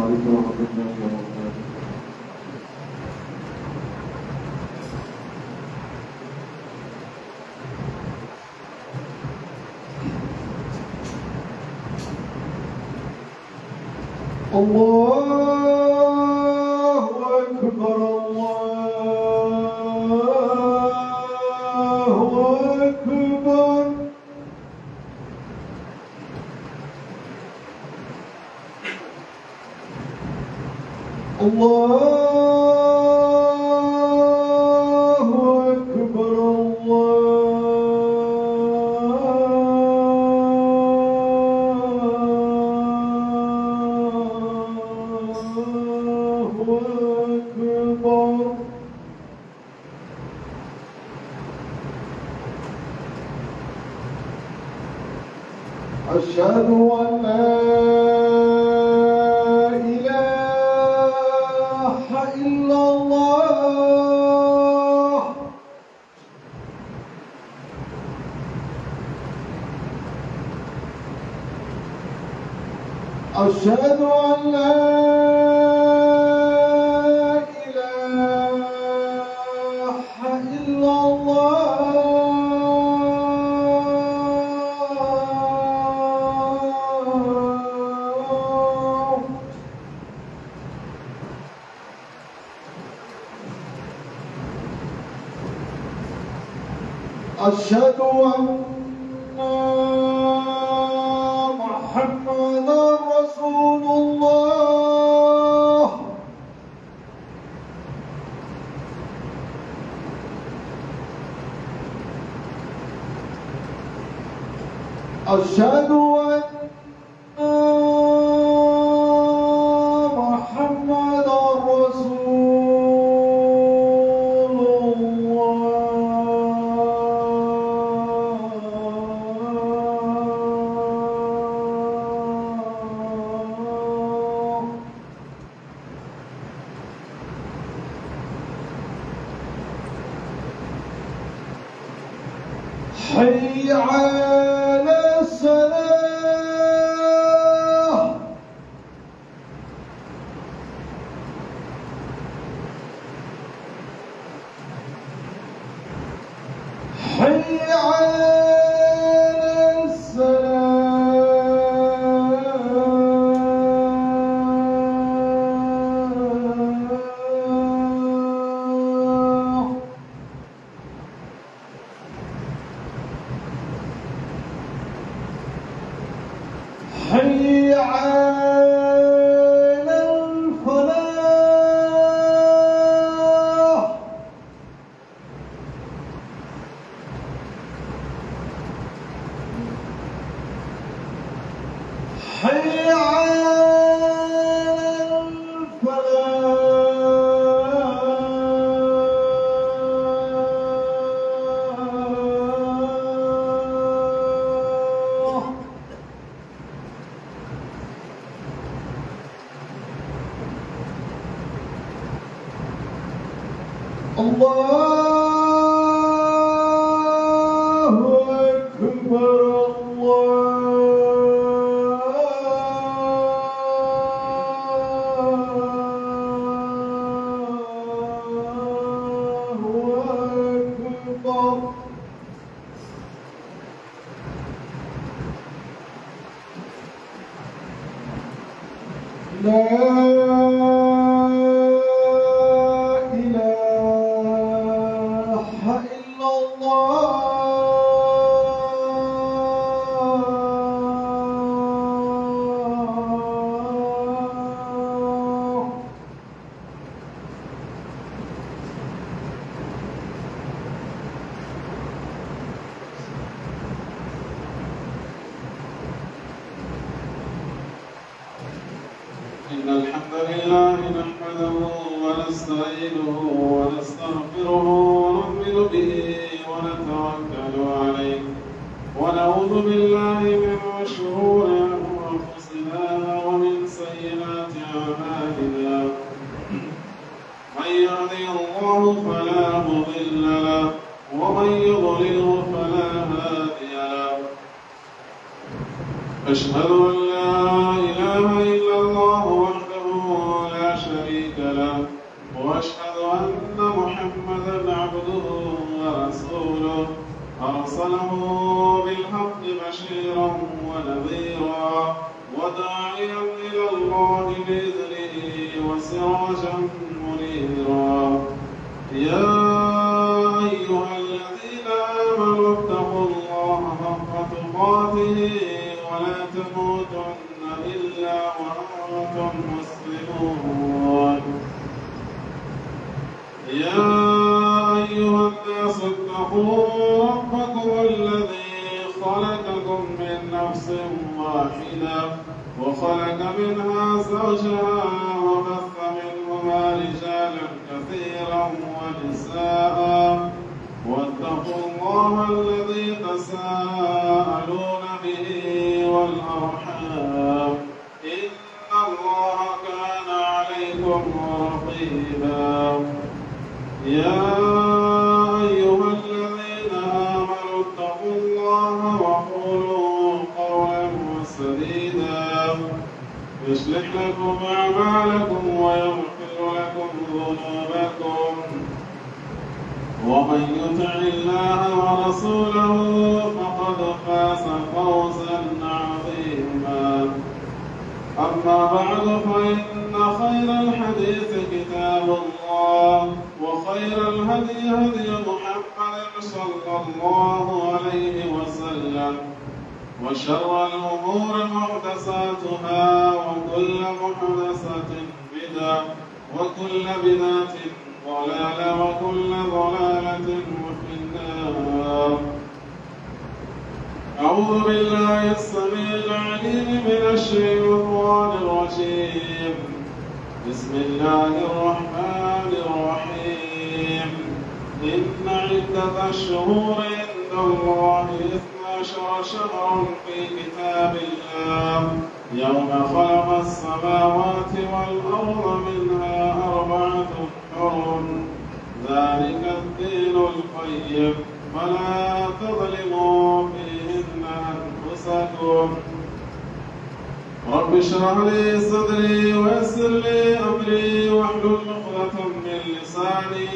عليكم ورحمة الله وبركاته. الله أكبر الله أكبر. الله أكبر أشهد أن لا إله إلا الله. أشهد أن لا إله إلا الله. أشهد أن محمدا رسول الله. أشهد أن محمدا رسول الله. حي على الصلاة. حي على الصلاة. حي على الفلاح. حي على الفلاح. الله أكبر الله أكبر. لا إله إلا الله. إن الحمد لله نحمده ونستعينه ونستغفره ونؤمن به ونتوكل عليه ونعوذ بالله من شرور أنفسنا ومن سيئات أعمالنا. من يهده الله فلا مضل له ومن يضلله فلا هادي له. أشهد أن لا إله إلا الله وحده يا أيها الناس اتقوا ربكم الذي خلقكم من نفس واحدة وخلق منها زوجها وبث منهما رجالا كثيرا ونساء واتقوا الله الذي تساءلون به والأرحام إن الله كان عليكم رقيبا يا أيها الذين آمنوا اتقوا الله وقولوا قولا سديدا يصلح لكم أعمالكم ويغفر لكم ذنوبكم ومن يطع الله ورسوله فقد فاز فوزا عظيما أما بعد فإن خير الحديث كتاب الله وخير الهدي هدي محمد صلى الله عليه وسلم وشر الأمور محدثاتها وكل محدثة بدعة وكل بدعة ضلالة وكل ضلالة في النار. أعوذ بالله السميع العليم من الشيطان الرجيم. بسم الله الرحمن الرحيم. إن عدة الشهور عند الله 12 شهرا في كتاب الله يوم خلق السماوات والأرض منها 4 حرم ذلك الدين القيم فلا تظلموا فيهن أنفسكم. رب اشرح لي صدري ويسر لي أمري واحلل عقدة من لساني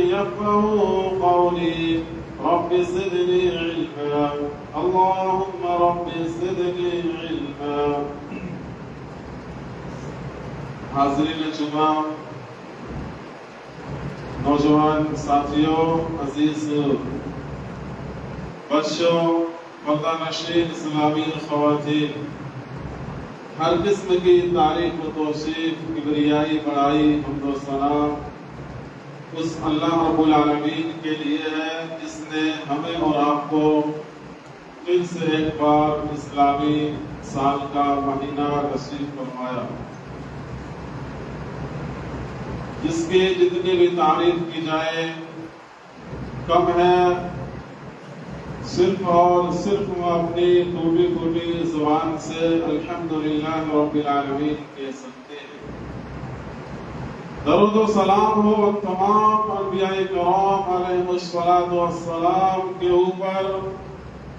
يفقهوا قولي. رب زدني علما اللهم رب زدني علما. حاضرین جمعہ، نوجوان ساتھیوں، عزیز بچوں، پردہ نشین اسلامی خواتین، ہر قسم کی تعریف و توصیف، کبریائی، بڑائی، حمد و ثنا اس اللہ رب العالمین کے لیے ہے جس نے ہمیں اور آپ کو پھر سے ایک بار اسلامی سال کا مہینہ نصیب فرمایا، جس کی جتنی بھی تعریف کی جائے کم ہے. صرف اور صرف ہم اپنی ٹوٹی زبان سے الحمدللہ رب العالمین کہہ سکتے ہیں. درود و سلام ہو تمام انبیاء کرام علیہم الصلاۃ والسلام کے اوپر،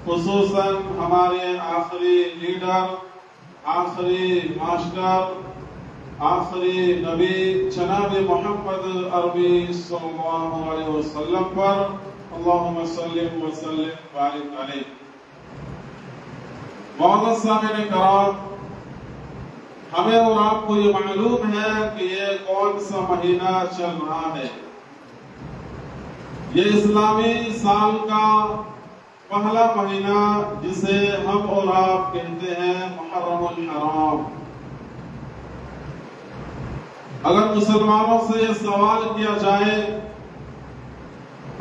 خصوصاً ہمارے آخری لیڈر، آخری ماسٹر، آخری نبی جناب محمد عربی صلی اللہ علیہ وسلم پر. اللہم صلی وسلم بارک علیہ. معزز سامعین کرام، ہمیں اور آپ کو یہ معلوم ہے کہ یہ کون سا مہینہ چل رہا ہے. یہ اسلامی سال کا پہلا مہینہ جسے ہم اور آپ کہتے ہیں محرم الحرام. اگر مسلمانوں سے یہ سوال کیا جائے،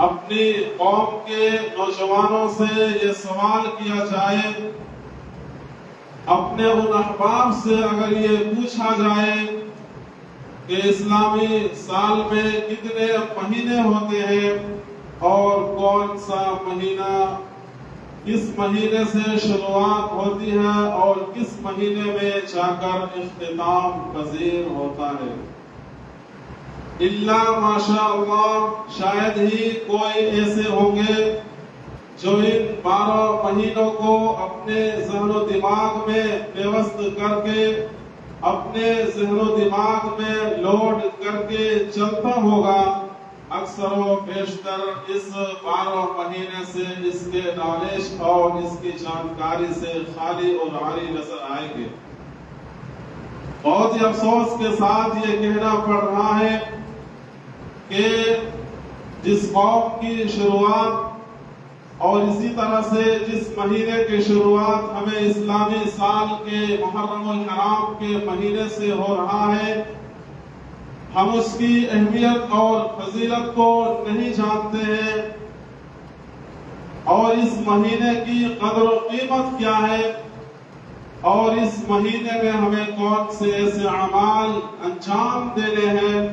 اپنی قوم کے نوجوانوں سے یہ سوال کیا جائے، اپنے ان احباب سے اگر یہ پوچھا جائے کہ اسلامی سال میں کتنے مہینے ہوتے ہیں اور کون سا مہینہ کس مہینے سے شروعات ہوتی ہے اور کس مہینے میں جا کر اختتام پذیر ہوتا ہے، اللہ ماشاء اللہ شاید ہی کوئی ایسے ہوں گے جو ان 12 مہینوں کو اپنے ذہن و دماغ میں پیوست کر کے، اپنے ذہن و دماغ میں لوڈ کر کے چلتا ہوگا. اکثر و بیشتر اس 12 مہینے سے اس کے نالج اور اس کی جانکاری سے خالی اور عاری نظر آئیں گے. بہت ہی افسوس کے ساتھ یہ کہنا پڑ رہا ہے کہ جس قوم کی شروعات اور اسی طرح سے جس مہینے کی شروعات ہمیں اسلامی سال کے محرم الحرام کے مہینے سے ہو رہا ہے، ہم اس کی اہمیت اور فضیلت کو نہیں جانتے ہیں، اور اس مہینے کی قدر و قیمت کیا ہے، اور اس مہینے میں ہمیں کون سے ایسے اعمال انجام دینے ہیں،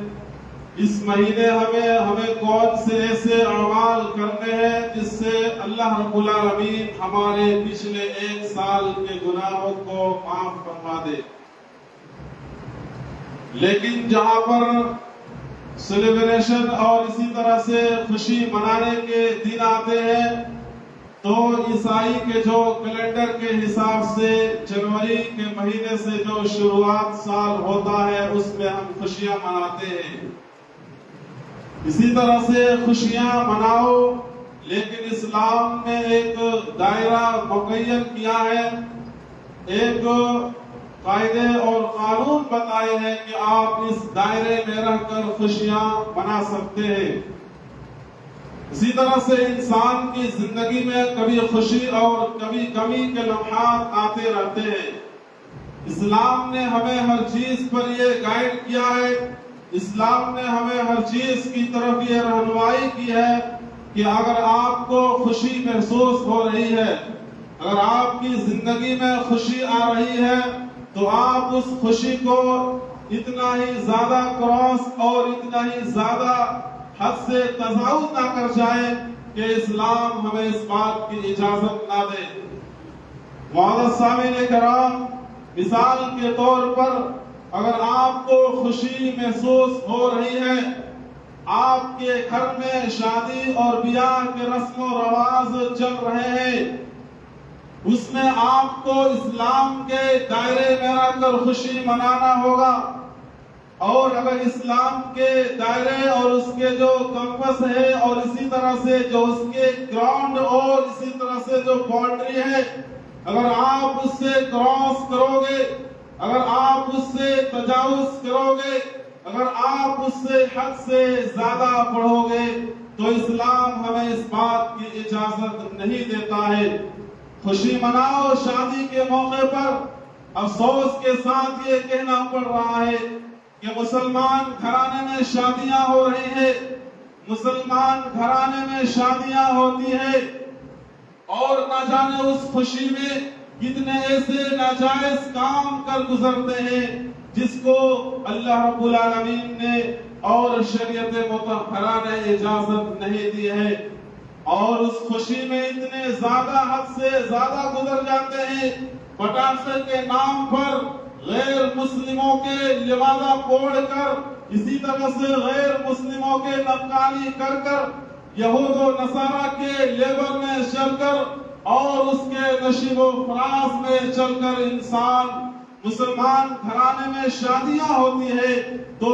اس مہینے ہمیں کون سے ایسے اعمال کرنے ہیں جس سے اللہ رب العالمین ہمارے پچھلے 1 سال کے گناہوں کو معاف فرما دے۔ لیکن جہاں پر سیلیبریشن اور اسی طرح سے خوشی منانے کے دن آتے ہیں تو عیسائی کے جو کیلنڈر کے حساب سے جنوری کے مہینے سے جو شروعات سال ہوتا ہے اس میں ہم خوشیاں مناتے ہیں۔ اسی طرح سے خوشیاں مناؤ، لیکن اسلام میں ایک دائرہ مقرر کیا ہے، ایک قاعدے اور قانون بتائے ہیں کہ آپ اس دائرے میں رہ کر خوشیاں منا سکتے ہیں۔ اسی طرح سے انسان کی زندگی میں کبھی خوشی اور کبھی غمی کے لمحات آتے رہتے ہیں۔ اسلام نے ہمیں ہر چیز پر یہ گائیڈ کیا ہے، اسلام نے ہمیں ہر چیز کی طرف یہ رہنمائی کی ہے کہ اگر آپ کو خوشی محسوس ہو رہی ہے، اگر آپ کی زندگی میں خوشی آ رہی ہے تو آپ اس خوشی کو اتنا ہی زیادہ کراس اور اتنا ہی زیادہ حد سے تجاوز نہ کر جائیں کہ اسلام ہمیں اس بات کی اجازت نہ دے۔ معزز سامعین کرام، مثال کے طور پر اگر آپ کو خوشی محسوس ہو رہی ہے، آپ کے گھر میں شادی اور بیاہ کے رسم و رواج چل رہے ہیں، اس میں آپ کو اسلام کے دائرے میں رہ کر خوشی منانا ہوگا، اور اگر اسلام کے دائرے اور اس کے جو کمپس ہے اور اسی طرح سے جو اس کے گراؤنڈ اور اسی طرح سے جو باؤنڈری ہے، اگر آپ اس سے کراس کرو گے، اگر آپ اس سے تجاوز کرو گے، اگر آپ اس سے حد سے زیادہ بڑھو گے تو اسلام ہمیں اس بات کی اجازت نہیں دیتا ہے۔ خوشی مناؤ شادی کے موقع پر۔ افسوس کے ساتھ یہ کہنا پڑ رہا ہے کہ مسلمان گھرانے میں شادیاں ہو رہی ہیں، مسلمان گھرانے میں شادیاں ہوتی ہیں، اور نہ جانے اس خوشی میں کتنے ایسے ناجائز کام کر گزرتے ہیں جس کو اللہ رب العالمین نے اور شریعت مطہرہ نے اجازت نہیں دی ہے، اور اس خوشی میں اتنے زیادہ حد سے زیادہ گزر جاتے ہیں۔ پٹاخے کے نام پر غیر مسلموں کے لبادہ پوڑ کر، اسی طرح سے غیر مسلموں کے نقالی کر کر، یہود و نصارہ کے لیبل میں چل کر اور اس کے نشیب و فراز میں چل کر انسان مسلمان گھرانے میں شادیاں ہوتی ہے تو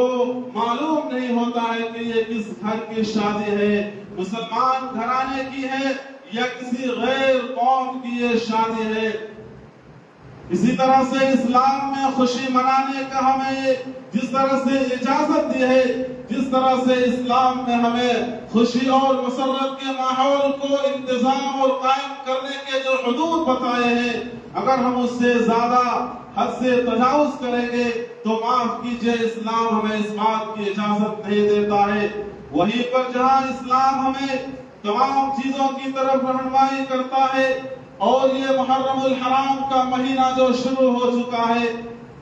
معلوم نہیں ہوتا ہے کہ یہ کس گھر کی شادی ہے، مسلمان گھرانے کی ہے یا کسی غیر قوم کی یہ شادی ہے۔ اسی طرح سے اسلام میں خوشی منانے کا ہمیں جس طرح سے اجازت دی ہے، جس طرح سے اسلام میں ہمیں خوشی اور مسرت کے ماحول کو انتظام اور قائم کرنے کے جو حدود بتائے ہیں، اگر ہم اس سے زیادہ حد سے تجاوز کریں گے تو معاف کیجئے اسلام ہمیں اس بات کی اجازت نہیں دیتا ہے۔ وہیں پر جہاں اسلام ہمیں تمام چیزوں کی طرف رہنمائی کرتا ہے، اور یہ محرم الحرام کا مہینہ جو شروع ہو چکا ہے،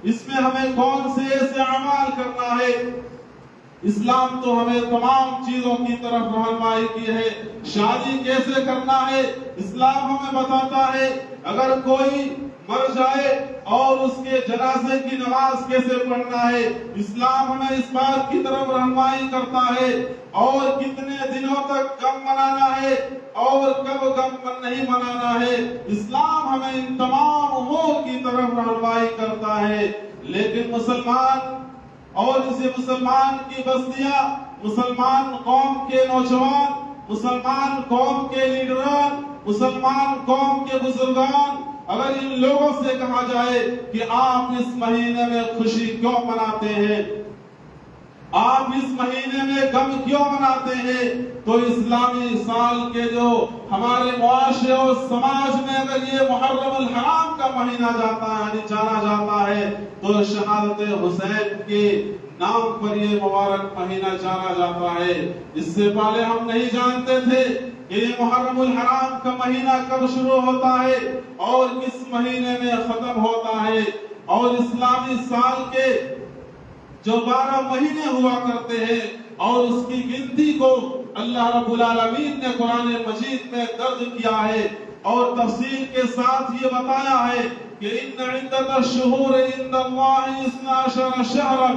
اس میں ہمیں کون سے ایسے اعمال کرنا ہے، اسلام تو ہمیں تمام چیزوں کی طرف رہنمائی کی ہے۔ شادی کیسے کرنا ہے اسلام ہمیں بتاتا ہے، اگر کوئی مر جائے اور اس کے جنازے کی نماز کیسے پڑھنا ہے، اسلام ہمیں اس بات کی طرف رہنمائی کرتا ہے، اور کتنے دنوں تک غم منانا ہے اور کب غم نہیں منانا ہے، اسلام ہمیں ان تمام امور کی طرف رہنمائی کرتا ہے۔ لیکن مسلمان اور اسے مسلمان کی بستیاں، مسلمان قوم کے نوجوان، مسلمان قوم کے لیڈران، مسلمان قوم کے بزرگان، اگر ان لوگوں سے کہا جائے کہ آپ اس مہینے میں خوشی کیوں مناتے ہیں، آپ اس مہینے میں غم کیوں مناتے ہیں، تو اسلامی سال کے جو ہمارے معاشرے اور سماج میں اگر یہ محرم الحرام کا مہینہ جاتا ہے یعنی جانا جاتا ہے تو شہادت حسین کے نام پر یہ مبارک مہینہ جانا جاتا ہے۔ اس سے پہلے ہم نہیں جانتے تھے کہ یہ محرم الحرام کا مہینہ کب شروع ہوتا ہے اور کس مہینے میں ختم ہوتا ہے، اور اسلامی سال کے جو 12 مہینے ہوا کرتے ہیں اور اس کی گنتی کو اللہ رب العالمین نے قرآن مجید میں درج کیا ہے اور تفصیل کے ساتھ یہ بتایا ہے کہ ان عدت الشہور عند اللہ 12 شہرا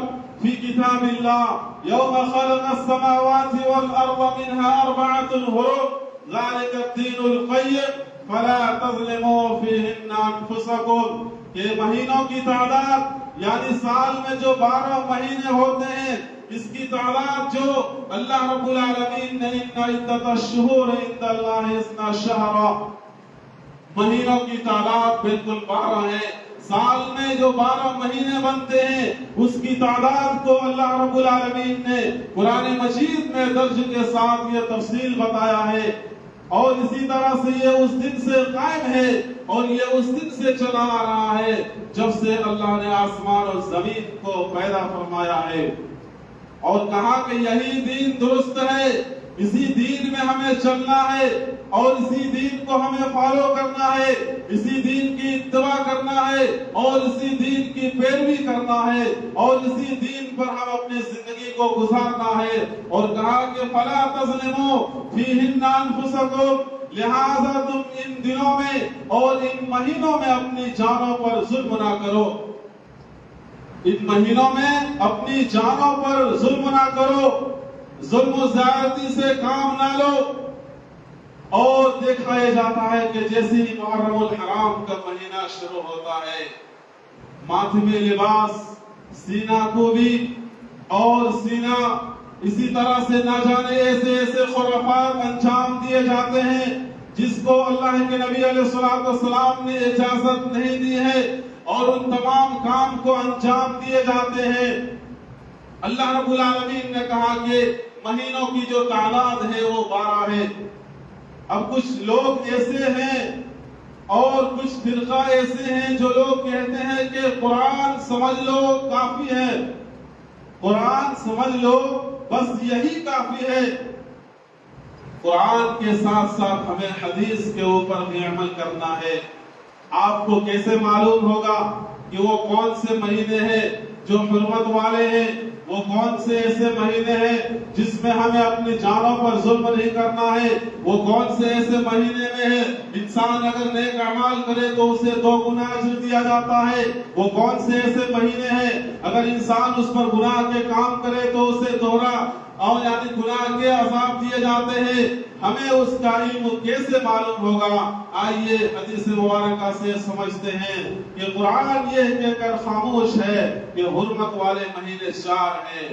فی کتاب اللہ یوم خلق السماوات والارض منها 4 حرم ذلك الدین القیم فلا تظلموا فیہن انفسکم، کہ مہینوں کی تعداد یعنی سال میں جو 12 مہینے ہوتے ہیں اس کی تعداد جو اللہ رب العالمین نے ان عدت الشہور عند اللہ 12 شہرا، مہینوں کی تعداد بالکل 12 ہے۔ سال میں جو 12 مہینے بنتے ہیں اس کی تعداد کو اللہ رب العالمین نے قرآن مجید میں درج کے ساتھ یہ تفصیل بتایا ہے، اور اسی طرح سے یہ اس دن سے قائم ہے اور یہ اس دن سے چلا آ رہا ہے جب سے اللہ نے آسمان اور زمین کو پیدا فرمایا ہے، اور کہا کہ یہی دین درست ہے، اسی دین میں ہمیں چلنا ہے اور اسی دین کو ہمیں فالو کرنا ہے، اسی دین کی اتباع کرنا ہے اور اسی دین کی پیروی کرنا ہے اور اسی دین پر ہم اپنی زندگی کو گزارنا ہے، اور کہا کہ فلا تظلموا فیہن انفسکم، لہذا تم ان دنوں میں اور ان مہینوں میں اپنی جانوں پر ظلم نہ کرو، ان مہینوں میں اپنی جانوں پر ظلم نہ کرو، ظلم و زیادتی سے کام نہ لو۔ اور دیکھا یہ جاتا ہے کہ جیسے ہی محرم الحرام کا مہینہ شروع ہوتا ہے ماتھے میں لباس، سینہ کو بھی، اور سینہ اسی طرح سے نہ جانے ایسے ایسے خرافات انجام دیے جاتے ہیں جس کو اللہ کے نبی علیہ الصلوۃ والسلام نے اجازت نہیں دی ہے، اور ان تمام کام کو انجام دیے جاتے ہیں۔ اللہ رب العالمین نے کہا کہ مہینوں کی جو تعداد ہے وہ 12 ہے۔ اب کچھ لوگ ایسے ہیں اور کچھ فرقہ ایسے ہیں جو لوگ کہتے ہیں کہ قرآن سمجھ لو کافی ہے، قرآن سمجھ لو بس یہی کافی ہے۔ قرآن کے ساتھ ساتھ ہمیں حدیث کے اوپر بھی عمل کرنا ہے۔ آپ کو کیسے معلوم ہوگا کہ وہ کون سے مہینے ہیں جو حرمت والے ہیں، وہ کون سے ایسے مہینے ہیں جس میں ہمیں اپنی جانوں پر ظلم نہیں کرنا ہے، وہ کون سے ایسے مہینے میں ہے انسان اگر نیک اعمال کرے تو اسے 2 گنا اجر دیا جاتا ہے، وہ کون سے ایسے مہینے ہیں اگر انسان اس پر گناہ کے کام کرے تو اسے دوہرا اور یعنی گناہ کے عذاب دیے جاتے ہیں۔ ہمیں اس کا علم کیسے معلوم ہوگا؟ آئیے حدیث مبارکہ سے سمجھتے ہیں کہ قرآن یہ کہہ کر خاموش ہے کہ حرمت والے مہینے 4 ہیں۔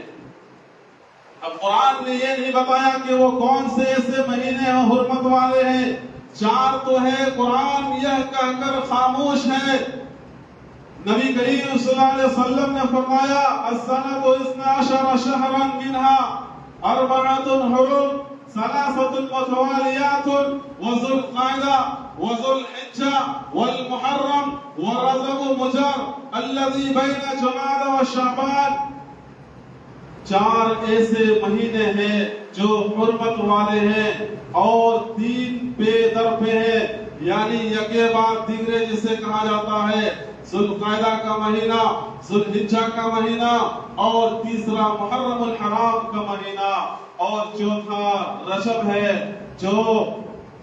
اب قرآن نے یہ نہیں بتایا کہ وہ کون سے ایسے مہینے ہیں حرمت والے ہیں، 4 تو ہے، قرآن یہ کہہ کر خاموش ہے۔ نبی کریم صلی اللہ علیہ وسلم نے فرمایا السنۃ 12 شہرا منها 4 حرم 3 متوالیات وذو القعدہ وذو الحجہ والمحرم ورجب مضر الذی بین جمادی و شعبان۔ 4 ایسے مہینے ہیں جو حرمت والے ہیں اور 3 بے در پہ ہیں، یعنی یکے بعد دیگرے جسے کہا جاتا ہے، ذو القعدہ کا مہینہ، ذو الحجہ کا مہینہ، اور تیسرا محرم الحرام کا مہینہ، اور چوتھا رجب ہے جو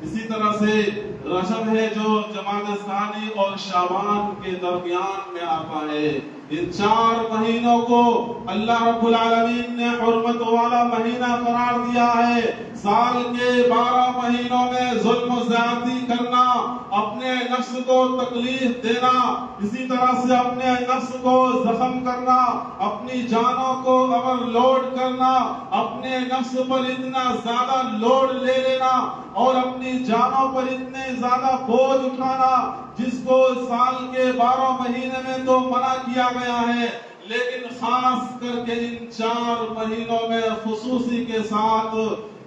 اسی طرح سے رجب ہے جو جمادی ثانی اور شعبان کے درمیان میں آتا ہے۔ ان 4 مہینوں کو اللہ رب العالمین نے حرمت والا مہینہ قرار دیا ہے۔ سال کے 12 مہینوں میں ظلم و زیادتی کرنا، اپنے نفس کو تکلیف دینا، اسی طرح سے اپنے نفس کو زخم کرنا، اپنی جانوں کو اوور لوڈ کرنا، اپنے نفس پر اتنا زیادہ لوڈ لے لینا اور اپنی جانوں پر اتنے زیادہ بوجھ اٹھانا جس کو سال کے 12 مہینے میں تو منع کیا گیا ہے، لیکن خاص کر کے ان 4 مہینوں میں خصوصی کے ساتھ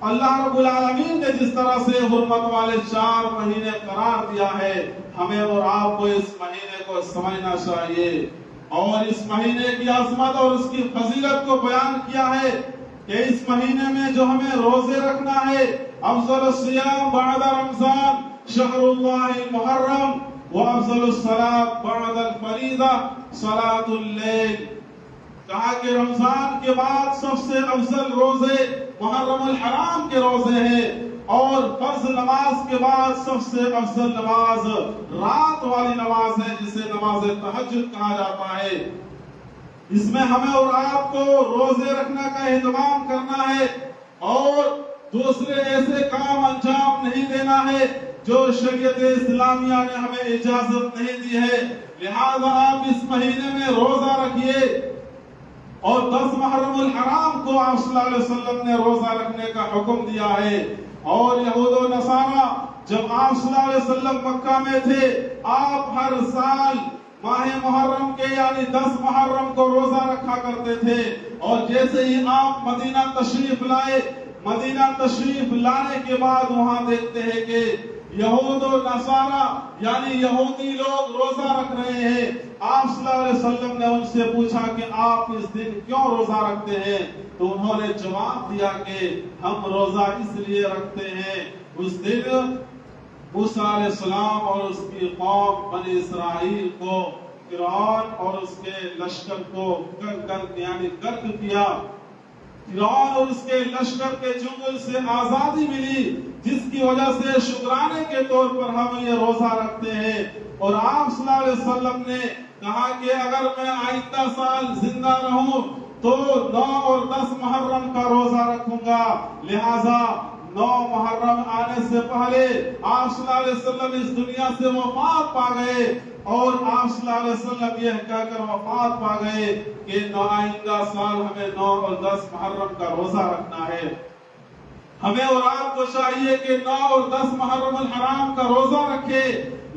اللہ رب العالمین نے جس طرح سے حرمت والے 4 مہینے قرار دیا ہے، ہمیں اور آپ کو اس مہینے کو سمجھنا چاہیے اور اس مہینے کی عظمت اور اس کی فضیلت کو بیان کیا ہے کہ اس مہینے میں جو ہمیں روزے رکھنا ہے، افضل الصیام بعد رمضان شہر اللہ المحرم وافضل الصلاۃ بعد الفریضہ صلاۃ اللیل۔ کہا کہ رمضان کے بعد سب سے افضل روزے محرم الحرام کے روزے ہیں، اور فرض نماز کے بعد سب سے افضل نماز رات والی نماز ہے، جسے نماز تہجد کہا جاتا ہے۔ اس میں ہمیں اور آپ کو روزے رکھنے کا اہتمام کرنا ہے اور دوسرے ایسے کام انجام نہیں دینا ہے جو شریعت اسلامیہ نے ہمیں اجازت نہیں دی ہے۔ لہذا آپ اس مہینے میں روزہ رکھیے، اور 10 محرم الحرام کو آپ صلی اللہ علیہ وسلم نے روزہ رکھنے کا حکم دیا ہے۔ اور یہود و نصارہ جب آپ صلی اللہ علیہ وسلم مکہ میں تھے، آپ ہر سال ماہ محرم کے یعنی 10 محرم کو روزہ رکھا کرتے تھے، اور جیسے ہی آپ مدینہ تشریف لائے، مدینہ تشریف لانے کے بعد وہاں دیکھتے ہیں کہ یہود و نصارہ یعنی یہودی لوگ روزہ رکھ رہے ہیں۔ آپ صلی اللہ علیہ وسلم نے ان سے پوچھا کہ آپ اس دن کیوں روزہ رکھتے ہیں؟ تو انہوں نے جواب دیا کہ ہم روزہ اس لیے رکھتے ہیں، اس دن موسیٰ علیہ السلام اور اس کی قوم بنی اسرائیل کو فرعون اور اس کے لشکر کو غرق کیا۔ فرعون اور اس کے لشکر کے چنگل سے آزادی ملی، جس کی وجہ سے شکرانے کے طور پر ہم یہ روزہ رکھتے ہیں۔ اور آپ صلی اللہ علیہ وسلم نے کہا کہ اگر میں آئندہ سال زندہ رہوں تو 9 اور 10 محرم کا روزہ رکھوں گا۔ لہذا 9 محرم آنے سے پہلے آپ صلی اللہ علیہ وسلم اس دنیا سے وفات پا گئے، اور آپ صلی اللہ علیہ وسلم یہ کہہ کر وفات پا گئے کہ آئندہ سال ہمیں 9 اور 10 محرم کا روزہ رکھنا ہے۔ ہمیں اور آپ کو چاہیے کہ 9 اور 10 محرم الحرام کا روزہ رکھے،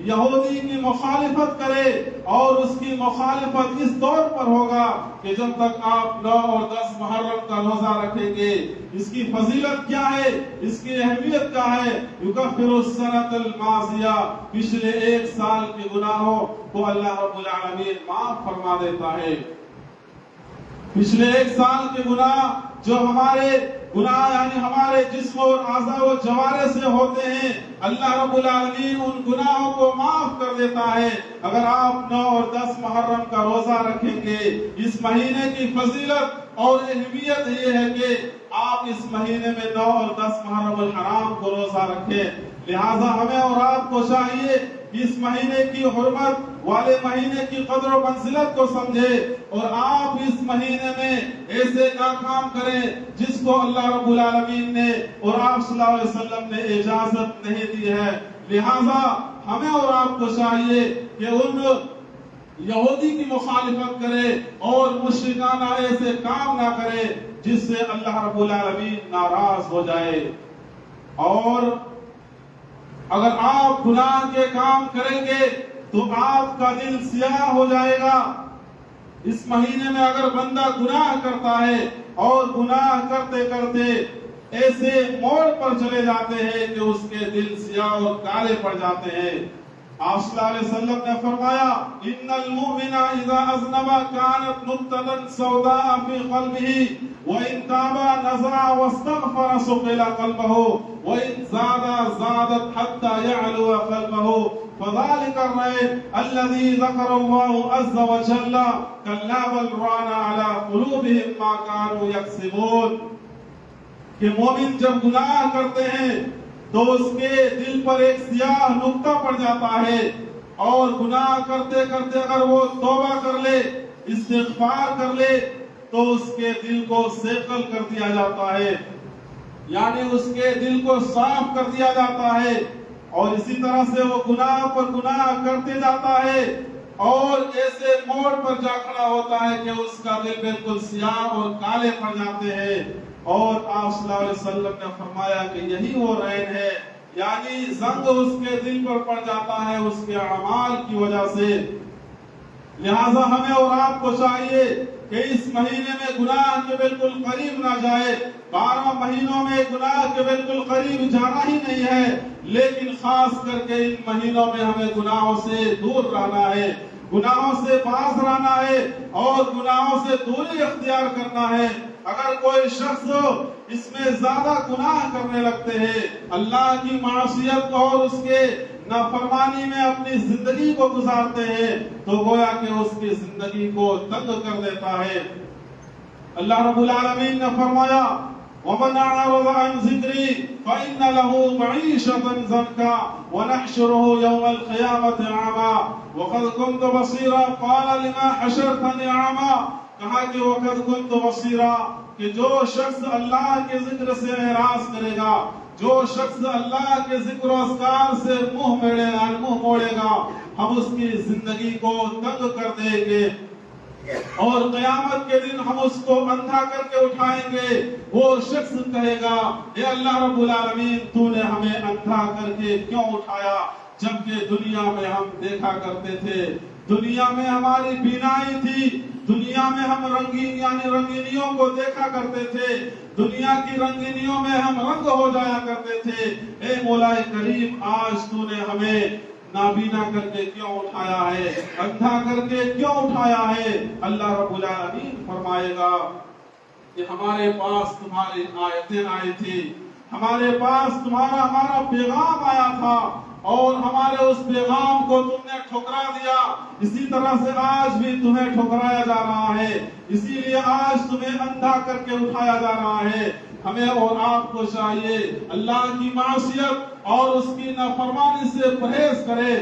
یہودی کی مخالفت کرے، اور اس کی مخالفت اس طور پر ہوگا کہ جب تک آپ 9 اور 10 محرم کا روزہ رکھیں گے۔ اس کی فضیلت کیا ہے، اس کی اہمیت کیا ہے؟ یکفر السنۃ الماضیہ، پچھلے 1 سال کے گناہوں کو اللہ رب العالمین معاف فرما دیتا ہے۔ پچھلے 1 سال کے گناہ جو ہمارے گناہ یعنی ہمارے جسم اور اعضاء و جوارح سے ہوتے ہیں، اللہ رب العالمین ان گناہوں کو معاف کر دیتا ہے اگر آپ 9 اور 10 محرم کا روزہ رکھیں گے۔ اس مہینے کی فضیلت اور اہمیت یہ ہے کہ آپ اس مہینے میں 9 اور 10 محرم الحرام کو روزہ رکھیں۔ لہذا ہمیں اور آپ کو چاہیے کہ اس مہینے کی حرمت والے مہینے کی قدر و منزلت کو سمجھے، اور آپ اس مہینے میں ایسے کام کریں جس کو اللہ رب العالمین نے اور آپ صلی اللہ علیہ وسلم نے اجازت نہیں دی ہے۔ لہذا ہمیں اور آپ کو چاہیے کہ ان یہودی کی مخالفت کرے اور مشرکانہ ایسے کام نہ کرے جس سے اللہ رب العالمین ناراض ہو جائے۔ اور اگر آپ گناہ کے کام کریں گے تو آپ کا دل سیاہ ہو جائے گا۔ اس مہینے میں اگر بندہ گناہ کرتا ہے اور گناہ کرتے کرتے ایسے موڑ پر چلے جاتے ہیں کہ اس کے دل سیاہ اور کالے پڑ جاتے ہیں۔ آپ صلی اللہ علیہ وسلم نے فرمایا ان المؤمن اذا اذنب كانت نقطة سوداء في قلبه وان تاب نزع واستغفر صقل قلبه وان زادت حتى يعلو قلبه فذلك الرجل الذي ذكر الله عز وجل كلا بل ران على قلوبهم ما كانوا يكسبون۔ کہ مومن جب گناہ کرتے ہیں تو اس کے دل پر ایک سیاہ نقطہ پڑ جاتا ہے، اور گناہ کرتے کرتے اگر وہ توبہ کر لے، استغفار کر لے، تو اس کے دل کو سیکل کر دیا جاتا ہے، یعنی اس کے دل کو صاف کر دیا جاتا ہے، اور اسی طرح سے وہ گناہ پر گناہ کرتے جاتا ہے، اور ایسے موڑ پر جا کھڑا ہوتا ہے کہ اس کا دل بالکل سیاہ اور کالے پڑ جاتے ہیں۔ اور آپ صلی اللہ علیہ وسلم نے فرمایا کہ یہی وہ رین ہے، یعنی زنگ اس کے دل پر پڑ جاتا ہے اس کے اعمال کی وجہ سے۔ لہذا ہمیں اور آپ کو چاہیے کہ اس مہینے میں گناہ کے بالکل قریب نہ جائے. 12 مہینوں میں گناہ کے بالکل قریب جانا ہی نہیں ہے، لیکن خاص کر کے ان مہینوں میں ہمیں گناہوں سے دور رہنا ہے، گناہوں سے باز رہنا ہے اور گناہوں سے دوری اختیار کرنا ہے. اگر کوئی شخص اس میں زیادہ گناہ کرنے لگتے ہیں، اللہ کی معصیت اور اس کے نافرمانی میں اپنی زندگی کو گزارتے ہیں، تو گویا کہ اس کی زندگی کو تنگ کر دیتا ہے. اللہ رب العالمین نے فرمایا وَمَنْ أَعْرَضَ عَنْ ذِكْرِي فَإِنَّ لَهُ مَعِيشَةً ضَنْكًا وَنَحْشُرُهُ يَوْمَ الْقِيَامَةِ أَعْمَى وَقَدْ كُنْتُ بَصِيرًا قَالَ لِمَا حَشَرْتَنِي أَعْمَى. کہا کہ وَقَدْ كُنْتُ بَصِيرًا، کہ جو شخص اللہ کے ذکر سے اعراض کرے گا، جو شخص اللہ کے ذکر و اذکار سے منہ موڑے گا، ہم اس کی زندگی کو تنگ کر دیں گے اور قیامت کے دن ہم اس کو اندھا کر کے اٹھائیں گے. وہ شخص کہے گا اے اللہ رب العالمین، تو نے ہمیں اندھا کر کے کیوں اٹھایا، جبکہ دنیا میں ہم دیکھا کرتے تھے، دنیا میں ہماری بینائی تھی، دنیا میں ہم رنگینیوں کو دیکھا کرتے تھے، دنیا کی رنگینیوں میں ہم رنگ ہو جایا کرتے تھے. اے مولا کریم، آج تو نے ہمیں نابینا کر کے کیوں اٹھایا ہے، اندھا کر کے کیوں اٹھایا ہے؟ اللہ رب العالمین فرمائے گا کہ ہمارے پاس تمہاری آیتیں آئی تھی، ہمارے پاس ہمارا پیغام آیا تھا اور ہمارے اس پیغام کو تم نے ٹھکرا دیا. اسی طرح سے آج بھی تمہیں ٹھکرایا جا رہا ہے، اسی لیے آج تمہیں اندھا کر کے اٹھایا جا رہا ہے. ہمیں اور آپ کو چاہیے اللہ کی معصیت اور اس کی نافرمانی سے پرہیز کرے،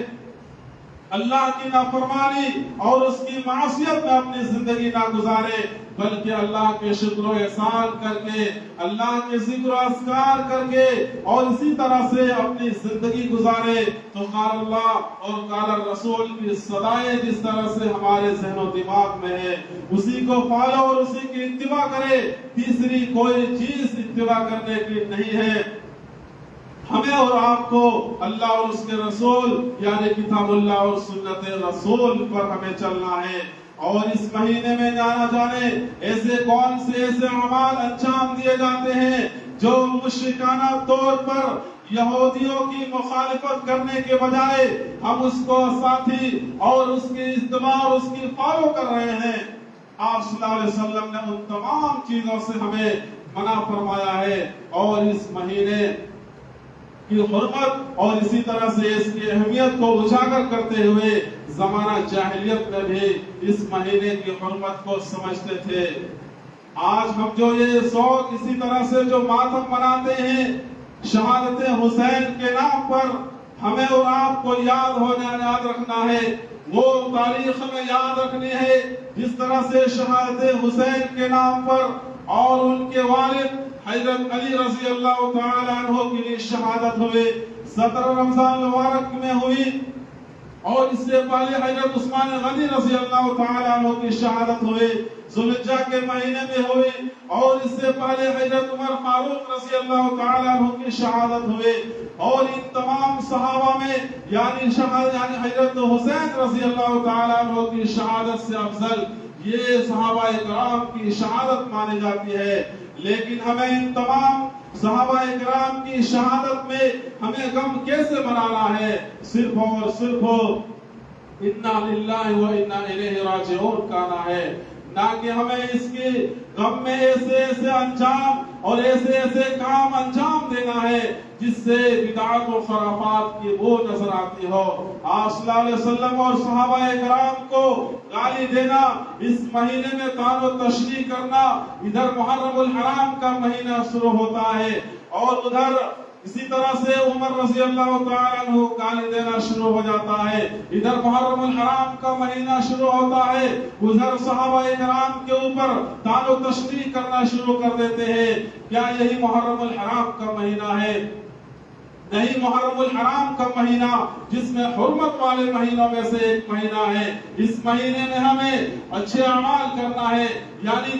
اللہ کی نافرمانی اور اس کی معصیت میں اپنی زندگی نہ گزارے، بلکہ اللہ کے شکر و احسان کر کے، اللہ کے ذکر و اذکار کر کے اور اسی طرح سے اپنی زندگی گزارے. تو قال اللہ اور قال الرسول کی صدائیں جس طرح سے ہمارے ذہن و دماغ میں ہے، اسی کو فالو اور اسی کی اتباع کرے. تیسری کوئی چیز اتباع کرنے کی نہیں ہے. ہمیں اور آپ کو اللہ اور اس کے رسول یعنی کتاب اللہ اور سنت رسول پر ہمیں چلنا ہے. اور اس مہینے میں نہ جانے ایسے کون سے ایسے اعمال انجام دیے جاتے ہیں جو مشرکانہ طور پر یہودیوں کی مخالفت کرنے کے بجائے ہم اس کو ساتھی اور اس کی اتباع اور اس کی فالو کر رہے ہیں. آپ صلی اللہ علیہ وسلم نے ان تمام چیزوں سے ہمیں منع فرمایا ہے. اور اس مہینے کی حرمت اور اسی طرح سے اس کی اہمیت کو اجاگر کرتے ہوئے زمانہ جاہلیت میں بھی اس مہینے کی حرمت کو سمجھتے تھے. آج ہم جو یہ شوق اسی طرح سے جو ماتم مناتے ہیں شہادت حسین کے نام پر، ہمیں اور آپ کو یاد رکھنا ہے، وہ تاریخ میں یاد رکھنی ہے جس طرح سے شہادت حسین کے نام پر اور ان کے والد حضرت علی رضی اللہ تعالی عنہ کی شہادت ہوئے 17 رمضان مبارک میں ہوئی، اور اس سے پہلے حضرت عثمان غنی رضی اللہ تعالی عنہ کی شہادت ہوئے ذوالحجہ کے مہینے میں ہوئی، اور اس سے پہلے حضرت عمر فاروق رضی اللہ تعالی عنہ کی شہادت ہوئے. اور ان تمام صحابہ میں یعنی حضرت حسین رضی اللہ تعالی عنہ کی شہادت سے افضل یہ صحابہ کرام کی شہادت مانی جاتی ہے. لیکن ہمیں ان تمام صحابہ کرام کی شہادت میں ہمیں غم کیسے منانا ہے؟ صرف اور صرف انا للہ و انا الیہ راجعون کہنا ہے، نہ کہ ہمیں اس کے غم میں ایسے ایسے انجام اور ایسے ایسے کام انجام دینا ہے جس سے بدعات و خرافات کی بو نظر آتی ہو. آپ صلی اللہ علیہ وسلم اور صحابہ کرام کو گالی دینا، اس مہینے میں طعن و تشریح کرنا، ادھر محرم الحرام کا مہینہ شروع ہوتا ہے اور ادھر اسی طرح سے عمر رضی اللہ تعالیٰ عنہ گالی دینا شروع ہو جاتا ہے، ادھر محرم الحرام کا مہینہ شروع ہوتا ہے، ادھر صحابہ کرام کے اوپر طعن و تشریح کرنا شروع کر دیتے ہیں. کیا یہی محرم الحرام کا مہینہ ہے؟ نہیں، محرم الحرام کا مہینہ جس میں حرمت والے مہینوں میں سے ایک مہینہ ہے. اس مہینے میں ہمیں اچھے اعمال کرنا ہے، یعنی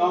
9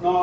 9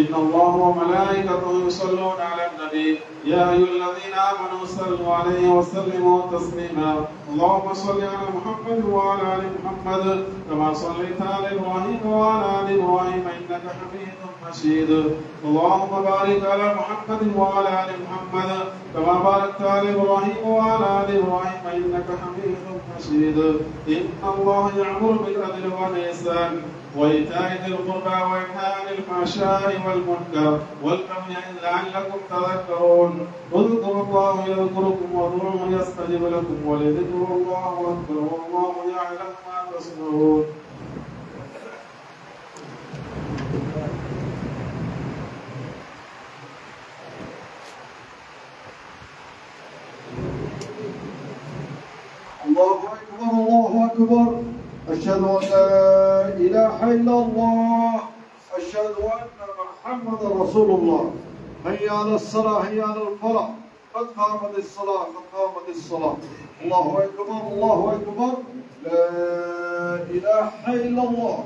إن الله وملائكته يصلون على النبي يا أيها الذين آمنوا صلوا عليه وسلموا تسليما اللهم صل على محمد وعلى آل محمد كما صليت على إبراهيم وعلى آل إبراهيم إنك حميد مجيد اللهم بارك على محمد وعلى آل محمد كما باركت على إبراهيم وعلى آل إبراهيم إنك حميد مجيد إن الله يأمر بالعدل والإحسان وإيتاء ذي القربى وينهى عن الفحشاء والمنكر والبغي لعلكم تذكرون اذكروا الله يذكركم وادعوه يستجب لكم ولذكر الله أكبر والله يعلم ما تصنعون. الله أكبر الله أكبر أشهد أن لا إله إلا الله أشهد أن محمد رسول الله هيا على الصلاة هيا على الفلاح قد قامت الصلاة قد قامت الصلاة الله أكبر لا إله إلا الله.